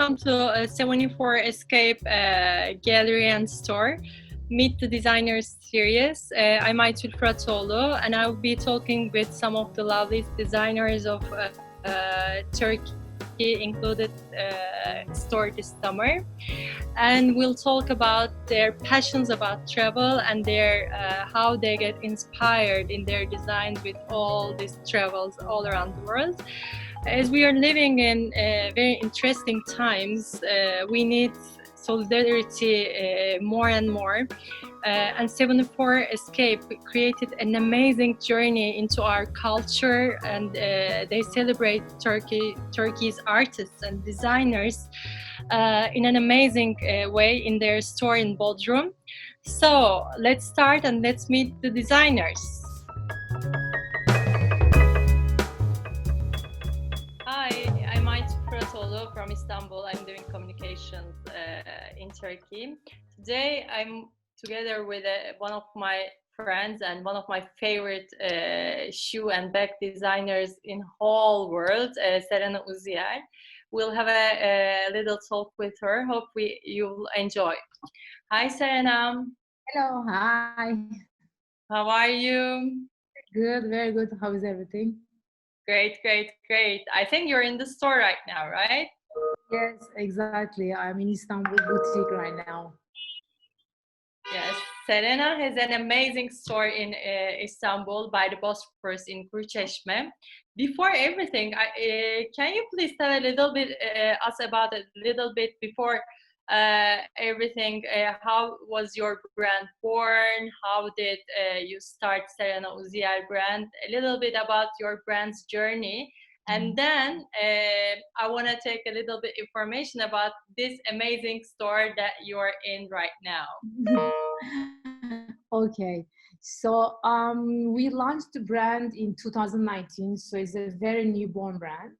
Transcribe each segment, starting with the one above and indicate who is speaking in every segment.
Speaker 1: welcome to 74 Escape Gallery and Store. Meet the Designers series. I'm Aytül Fıratoğlu, and I'll be talking with some of the loveliest designers of Turkey, included store this summer. And we'll talk about their passions about travel and their how they get inspired in their designs with all these travels all around the world. As we are living in very interesting times, we need solidarity more and more. And 74 Escape created an amazing journey into our culture, and they celebrate Turkey's artists and designers in an amazing way in their store in Bodrum. So let's start and let's meet the designers. Hi, I'm Aytül Fıratoğlu from Istanbul. I'm doing communications in Turkey. Today I'm together with one of my friends and one of my favorite shoe and bag designers in whole world, Serena Uziyel. We'll have a little talk with her. Hope you'll enjoy. Hi, Serena.
Speaker 2: Hello, hi.
Speaker 1: How are you?
Speaker 2: Good, very good. How is everything?
Speaker 1: Great, great, great. I think you're in the store right now, right?
Speaker 2: Yes, exactly. I'm in Istanbul boutique right now.
Speaker 1: Yes, Serena has an amazing store in Istanbul by the Bosphorus in Kurçeşme. Before everything, can you please tell a little bit us about a little bit before everything? How was your brand born? How did you start Serena Uziyel brand? A little bit about your brand's journey. And then I want to take a little bit information about this amazing store that you're in right now.
Speaker 2: Okay, so we launched the brand in 2019, so it's a very newborn brand.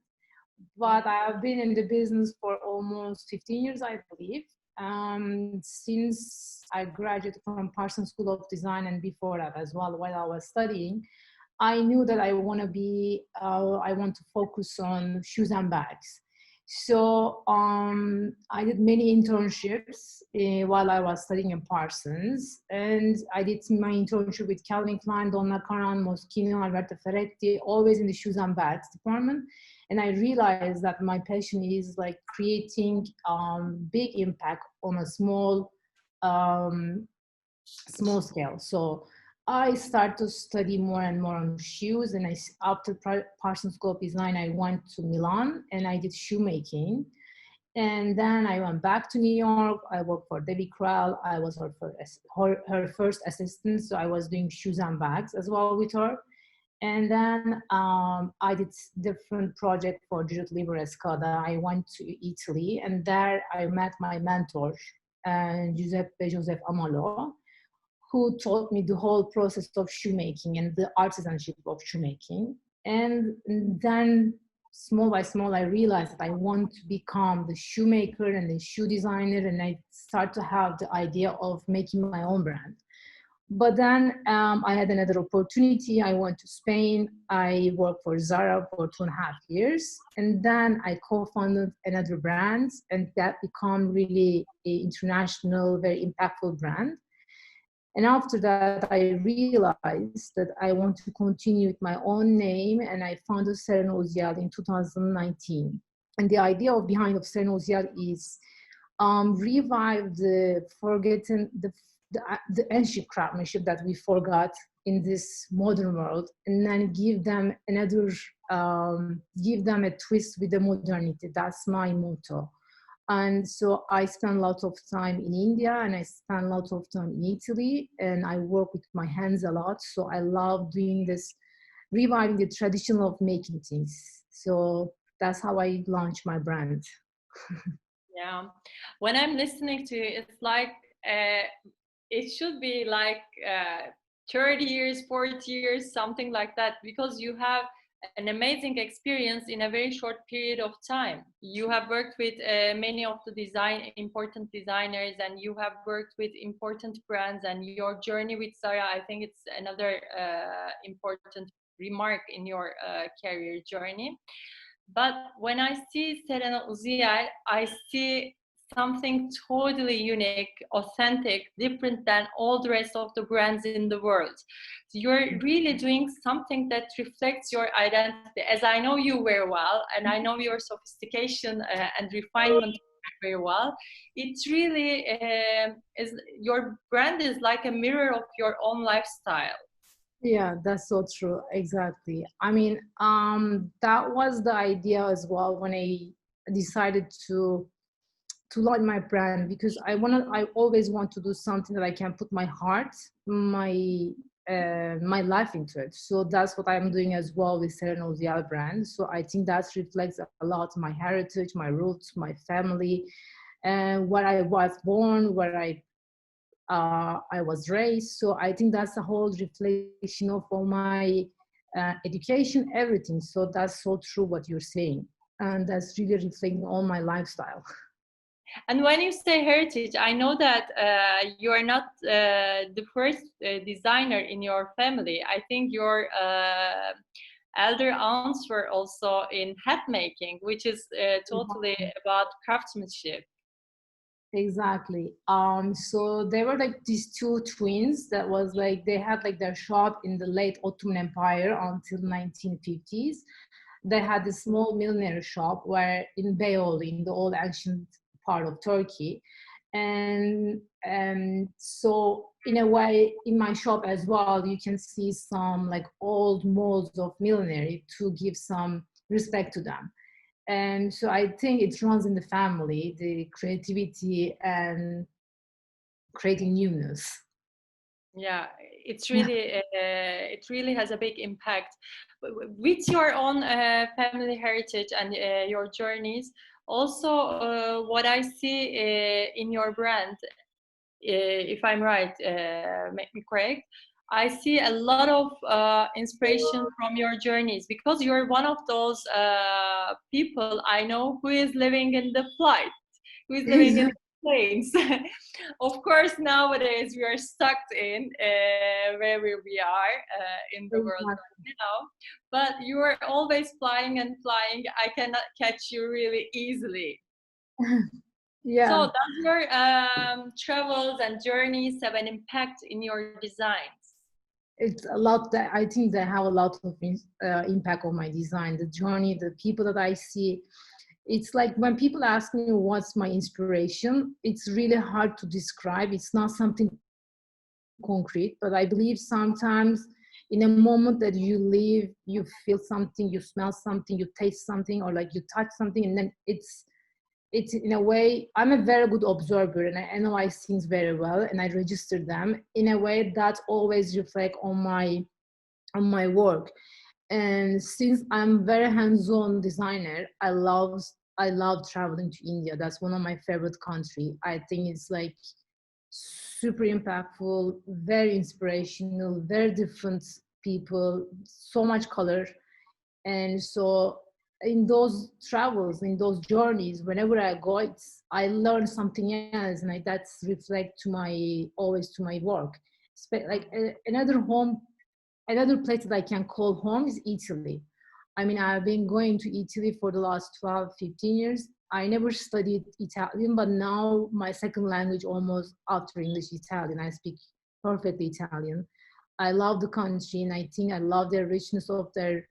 Speaker 2: But I have been in the business for almost 15 years, I believe. Since I graduated from Parsons School of Design, and before that as well, while I was studying, I knew that I want to focus on shoes and bags. So I did many internships while I was studying in Parsons, and I did my internship with Calvin Klein, Donna Karan, Moschino, Alberto Ferretti, always in the shoes and bags department. And I realized that my passion is like creating big impact on a small scale. So I started to study more and more on shoes, and after Parsons School of Design, I went to Milan and I did shoemaking. And then I went back to New York. I worked for Debbie Krell. I was her first assistant, so I was doing shoes and bags as well with her. And then I did different projects for Giuseppe Escada. I went to Italy, and there I met my mentor, Giuseppe Joseph Amalo, who taught me the whole process of shoemaking and the artisanship of shoemaking. And then small by small, I realized that I want to become the shoemaker and the shoe designer, and I start to have the idea of making my own brand. But then I had another opportunity. I went to Spain. I worked for Zara for 2.5 years. And then I co-founded another brand, and that became really an international, very impactful brand. And after that, I realized that I want to continue with my own name, and I founded Serena Uziyel in 2019. And the idea behind of Serena Uziyel is revive the ancient craftsmanship that we forgot in this modern world, and then give them a twist with the modernity. That's my motto. And so I spend lots of time in India, and I spend lots of time in Italy, and I work with my hands a lot. So I love doing this, reviving the tradition of making things. So that's how I launched my brand.
Speaker 1: Yeah, when I'm listening to it, it's like it should be like 30 years, 40 years, something like that, because you have an amazing experience in a very short period of time. You have worked with many of the important designers, and you have worked with important brands, and your journey with Zara, I think it's another important remark in your career journey. But when I see Serena Uziyel, I see something totally unique, authentic, different than all the rest of the brands in the world. You're really doing something that reflects your identity, as I know you very well, and I know your sophistication and refinement very well. It's really is your brand is like a mirror of your own lifestyle.
Speaker 2: Yeah, that's so true. Exactly. I mean, that was the idea as well when I decided to launch my brand, because I always want to do something that I can put my heart, my life into it. So that's what I'm doing as well with Serena Uziyel brand. So I think that reflects a lot my heritage, my roots, my family, and where I was born, where I was raised. So I think that's a whole reflection of all my education, everything. So that's so true what you're saying, and that's really reflecting all my lifestyle.
Speaker 1: And when you say heritage, I know that you are not the first designer in your family. I think your elder aunts were also in hat making, which is totally about craftsmanship.
Speaker 2: Exactly. So they were like these two twins that was like they had like their shop in the late Ottoman Empire until 1950s. They had a small millinery shop where in Beyoğlu, in the old ancient part of Turkey. And so in a way, in my shop as well, you can see some like old molds of millinery to give some respect to them. And so I think it runs in the family, the creativity and creating newness.
Speaker 1: Yeah, it's
Speaker 2: Yeah.
Speaker 1: really it really has a big impact. With your own family heritage and your journeys. Also, what I see in your brand, if I'm right, make me correct. I see a lot of inspiration from your journeys because you're one of those people I know who is living in the flight, who is living in planes. Of course, nowadays we are stuck in where we are in the world right now. But you are always flying and flying. I cannot catch you really easily. So,
Speaker 2: Yeah.
Speaker 1: does your travels and journeys have an impact in your designs?
Speaker 2: It's a lot that I think they have a lot of impact on my design, the journey, the people that I see. It's like when people ask me what's my inspiration, it's really hard to describe. It's not something concrete, but I believe sometimes in a moment that you live, you feel something, you smell something, you taste something, or like you touch something, and then it's in a way, I'm a very good observer and I analyze things very well and I register them in a way that always reflect on my work. And since I'm very hands-on designer, I love traveling to India. That's one of my favorite country. I think it's like super impactful, very inspirational, very different people, so much color. And so in those travels, in those journeys, whenever I go, I learn something else, and that's reflect to my always to my work. Like another place that I can call home is Italy. I mean, I've been going to Italy for the last 12, 15 years. I never studied Italian, but now my second language almost after English, Italian. I speak perfectly Italian. I love the country, and I think I love the richness of their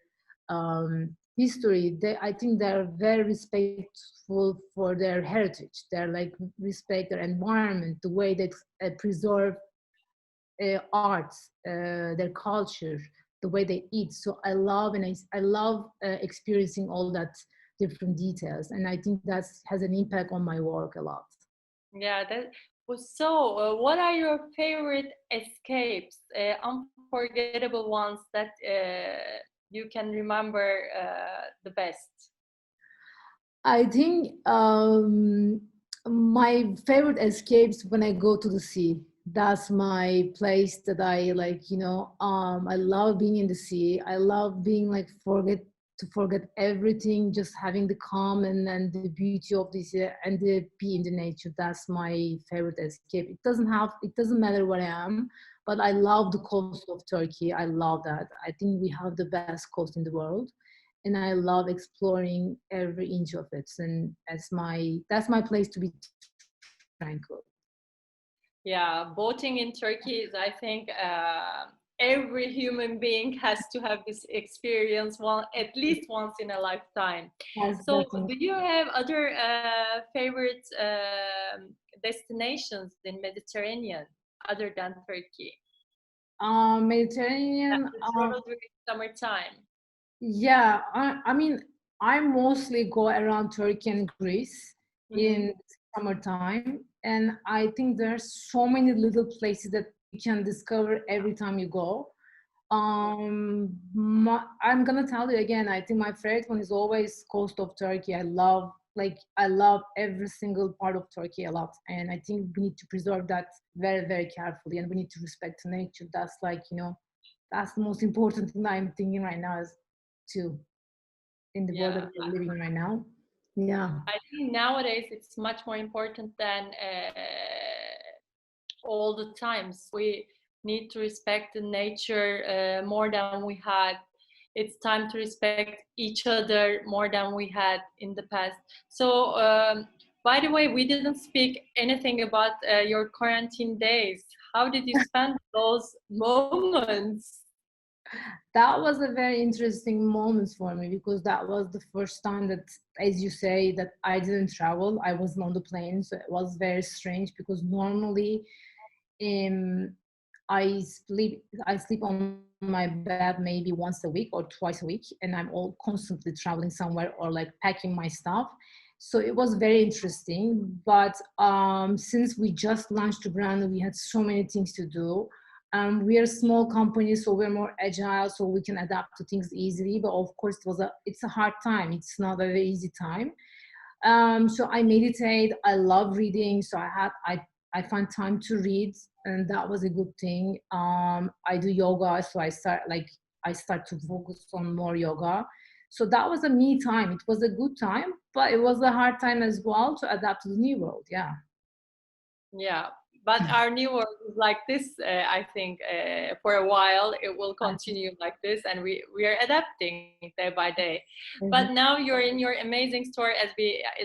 Speaker 2: history. I think they're very respectful for their heritage. They're like respect their environment, the way they preserve art, their culture, the way they eat. So I love I love experiencing all that different details, and I think that has an impact on my work a lot.
Speaker 1: Yeah, that was so. What are your favorite escapes, unforgettable ones that you can remember the best?
Speaker 2: I think my favorite escapes when I go to the sea. That's my place that I like, you know. I love being in the sea. I love being like forget everything, just having the calm and the beauty of this and the be in the nature. That's my favorite escape. It doesn't matter where I am, but I love the coast of Turkey. I love that. I think we have the best coast in the world. and I love exploring every inch of it. And that's my place to be tranquil.
Speaker 1: Yeah, boating in Turkey is, I think, every human being has to have this experience at least once in a lifetime.
Speaker 2: Yes,
Speaker 1: So,
Speaker 2: definitely.
Speaker 1: do you have other favorite destinations in Mediterranean other than Turkey? That
Speaker 2: Mediterranean.
Speaker 1: you travel during summertime.
Speaker 2: Yeah, I mean, I mostly go around Turkey and Greece
Speaker 1: Mm-hmm.
Speaker 2: in summertime, and I think there's so many little places that you can discover every time you go. I'm gonna tell you again. I think my favorite one is always coast of Turkey. I love every single part of Turkey a lot, and I think we need to preserve that very, very carefully, and we need to respect nature. That's that's the most important thing I'm thinking right now is too in the world that
Speaker 1: Yeah,
Speaker 2: we're living right now. Yeah.
Speaker 1: I think nowadays it's much more important than all the times. We need to respect the nature more than we had. It's time to respect each other more than we had in the past. So, by the way, we didn't speak anything about your quarantine days. How did you spend those moments?
Speaker 2: That was a very interesting moment for me because that was the first time that, as you say, that I didn't travel. I wasn't on the plane, so it was very strange because normally um, I sleep on my bed maybe once a week or twice a week, and I'm all constantly traveling somewhere or like packing my stuff. So it was very interesting. But since we just launched the brand, we had so many things to do. We are a small company, so we're more agile, so we can adapt to things easily. But of course, it's a hard time. It's not a very easy time. So I meditate. I love reading. So I find time to read, and that was a good thing. I do yoga, so I start to focus on more yoga. So that was a me time. It was a good time, but it was a hard time as well to adapt to the new world. Yeah.
Speaker 1: Yeah, but our new world is like this. I think for a while it will continue like this, and we are adapting day by day. But now you're in your amazing store, as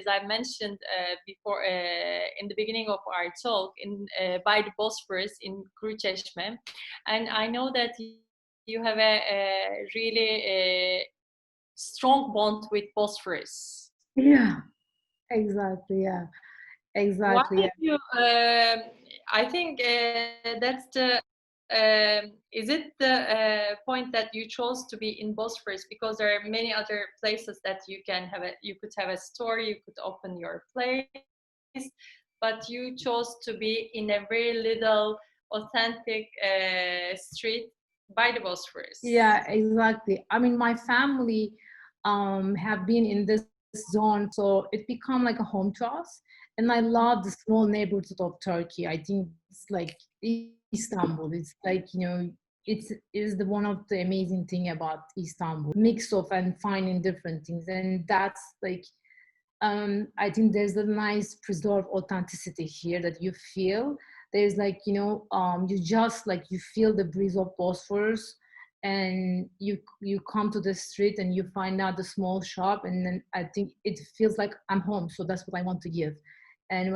Speaker 1: I mentioned before in the beginning of our talk, in by the Bosphorus in Kuruçeşme, and I know that you have a really strong bond with Bosphorus.
Speaker 2: Yeah. Exactly. Yeah.
Speaker 1: Why
Speaker 2: Exactly.
Speaker 1: did
Speaker 2: Yeah.
Speaker 1: you? I think that's the. Is it the point that you chose to be in Bosphorus because there are many other places that you could have a store, you could open your place, but you chose to be in a very little authentic street by the Bosphorus.
Speaker 2: Yeah, exactly. I mean, my family have been in this zone, so it become like a home to us. And I love the small neighborhood of Turkey. I think it's like Istanbul. It's like, it is the one of the amazing thing about Istanbul. Mix of and finding different things. And that's like I think there's a nice preserved authenticity here that you feel. There's like, you just like you feel the breeze of Bosphorus, and you come to the street and you find out the small shop, and then I think it feels like I'm home. So that's what I want to give. And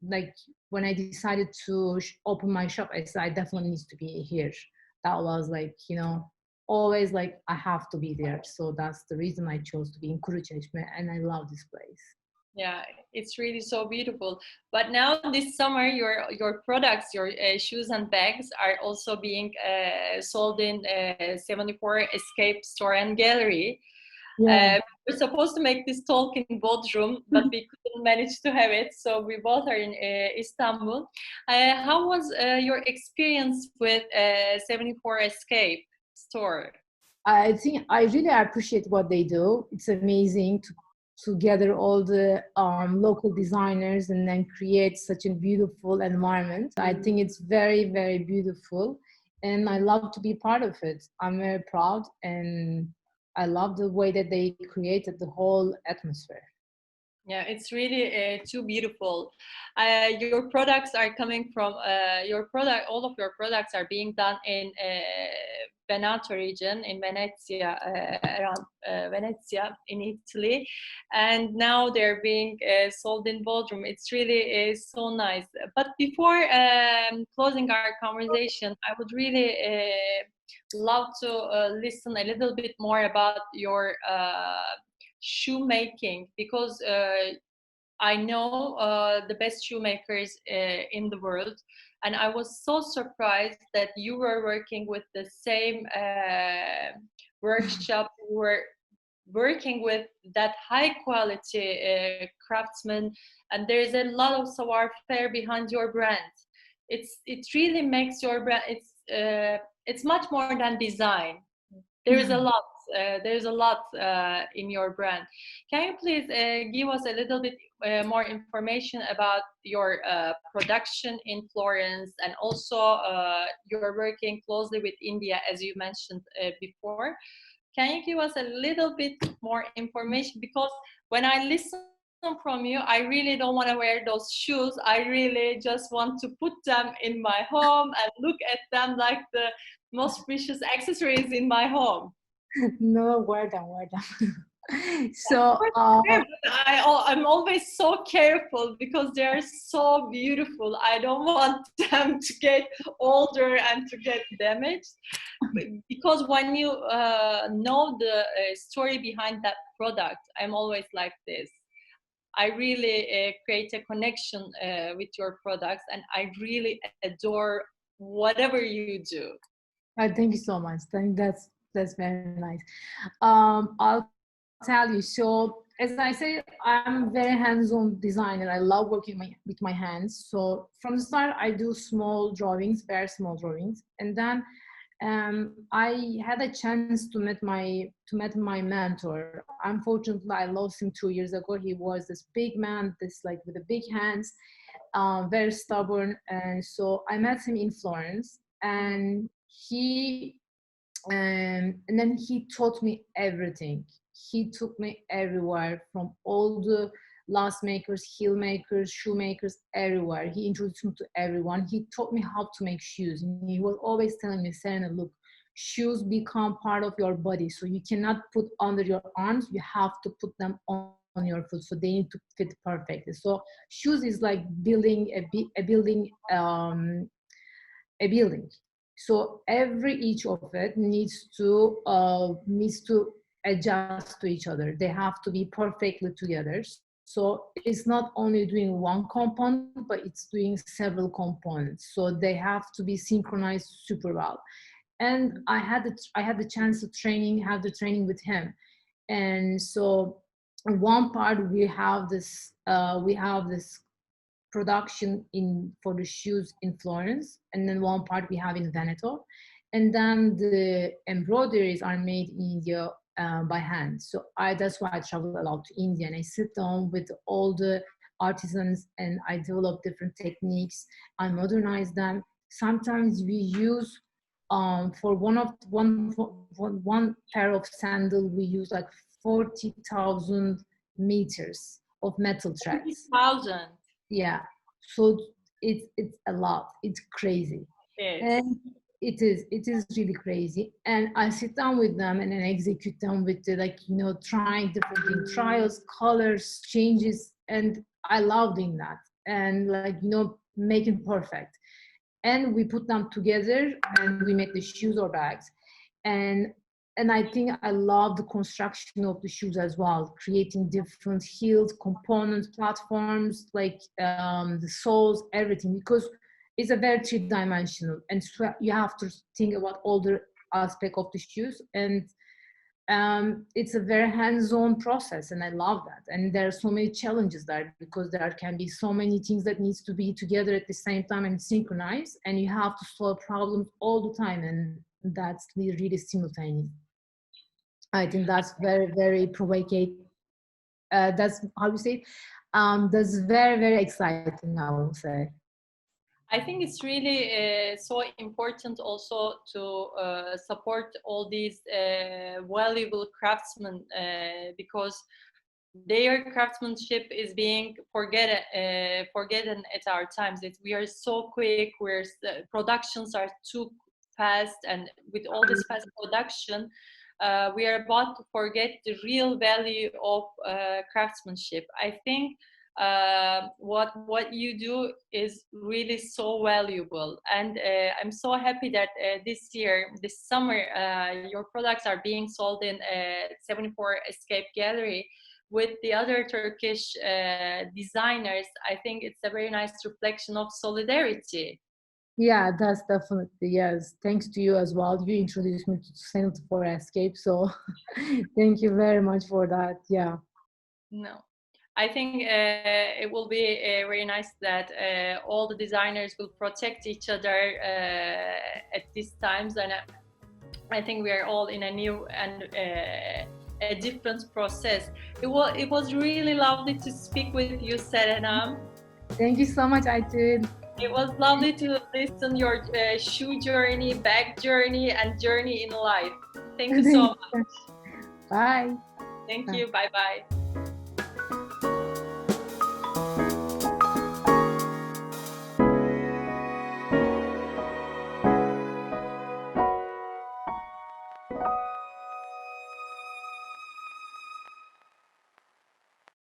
Speaker 2: like when I decided to open my shop, I said I definitely need to be here. That was like, always like I have to be there. So that's the reason I chose to be in Kuruçeşme, and I love this place.
Speaker 1: Yeah, it's really so beautiful. But now this summer, your products, your shoes and bags are also being sold in 74 Escape Store and Gallery.
Speaker 2: Yeah.
Speaker 1: We're supposed to make this talk in Bodrum, but we couldn't manage to have it. So we both are in Istanbul. How was your experience with 74 Escape Store?
Speaker 2: I think I really appreciate what they do. It's amazing to gather all the local designers and then create such a beautiful environment. I think it's very, very beautiful, and I love to be part of it. I'm very proud, and I love the way that they created the whole atmosphere.
Speaker 1: Yeah, it's really too beautiful. Your products are coming from your product. All of your products are being done in Veneto region in Venezia, around Venezia in Italy, and now they're being sold in Bodrum. It's really so nice. But before closing our conversation, I would really love to listen a little bit more about your shoemaking, because I know the best shoemakers in the world, and I was so surprised that you were working with the same workshop. You were working with that high quality craftsman, and there is a lot of savoir-faire behind your brand. It really makes your brand. It's much more than design. There is a lot. There's a lot in your brand. Can you please give us a little bit more information about your production in Florence, and also you're working closely with India, as you mentioned before. Can you give us a little bit more information? Because when I listen from you, I really don't want to wear those shoes. I really just want to put them in my home and look at them like the most precious accessories in my home.
Speaker 2: No, wear them. So
Speaker 1: I'm always so careful because they are so beautiful. I don't want them to get older and to get damaged. Because when you know the story behind that product, I'm always like this. I really create a connection with your products, and I really adore whatever you do.
Speaker 2: thank you so much. That's very nice. I'll tell you. So as I say, I'm a very hands-on designer. I love working with my hands. So from the start, I do small drawings, very small drawings, and then I had a chance to meet my mentor. Unfortunately, I lost him 2 years ago. He was this big man, this like with the big hands, very stubborn. And so I met him in Florence, and then he taught me everything. He took me everywhere, from all the glass makers, heel makers, shoemakers, everywhere. He introduced me to everyone. He taught me how to make shoes. And he was always telling me, Serena, look, shoes become part of your body. So you cannot put under your arms. You have to put them on your foot. So they need to fit perfectly. So shoes is like building a building. So each of it needs to adjust to each other. They have to be perfectly together. So it's not only doing one component, but it's doing several components. So they have to be synchronized super well. And I had the chance to have the training with him. And so in one part we have this production for the shoes in Florence, and then one part we have in Veneto, and then the embroideries are made in India by hand. So that's why I travel a lot to India, and I sit down with all the artisans and I develop different techniques. I modernize them. Sometimes we use for one pair of sandal we use like 40,000 meters of metal threads.
Speaker 1: 40,000.
Speaker 2: Yeah, so it's a lot. It's crazy.
Speaker 1: Yes.
Speaker 2: And it is really crazy. And I sit down with them and then execute them with trying different things, trials, colors, changes, and I love doing that. And making perfect. And we put them together and we make the shoes or bags. And I think I love the construction of the shoes as well, creating different heels, components, platforms, like the soles, everything, because it's a very three-dimensional, and so you have to think about all the aspect of the shoes, and it's a very hands-on process, and I love that. And there are so many challenges there, because there can be so many things that needs to be together at the same time and synchronized, and you have to solve problems all the time, and that's really simultaneous. I think that's very, very provocative. That's how you say it. That's very, very exciting, I would say.
Speaker 1: I think it's really so important also to support all these valuable craftsmen, because their craftsmanship is being forgotten at our times. We are so quick. Productions are too fast, and with all this fast production, we are about to forget the real value of craftsmanship. I think what you do is really so valuable, and I'm so happy that this summer, your products are being sold in 74 Escape Gallery with the other Turkish designers. I think it's a very nice reflection of solidarity.
Speaker 2: Yeah, that's definitely, yes. Thanks to you as well. You introduced me to 74 Escape, so thank you very much for that. Yeah.
Speaker 1: No, I think it will be very nice that all the designers will protect each other at these times, and I think we are all in a new and a different process. It was really lovely to speak with you, Serena.
Speaker 2: Thank you so much, Aytül.
Speaker 1: It was lovely to listen your shoe journey, bag journey, and journey in life. Thank you so much.
Speaker 2: Bye.
Speaker 1: Thank you. Bye bye.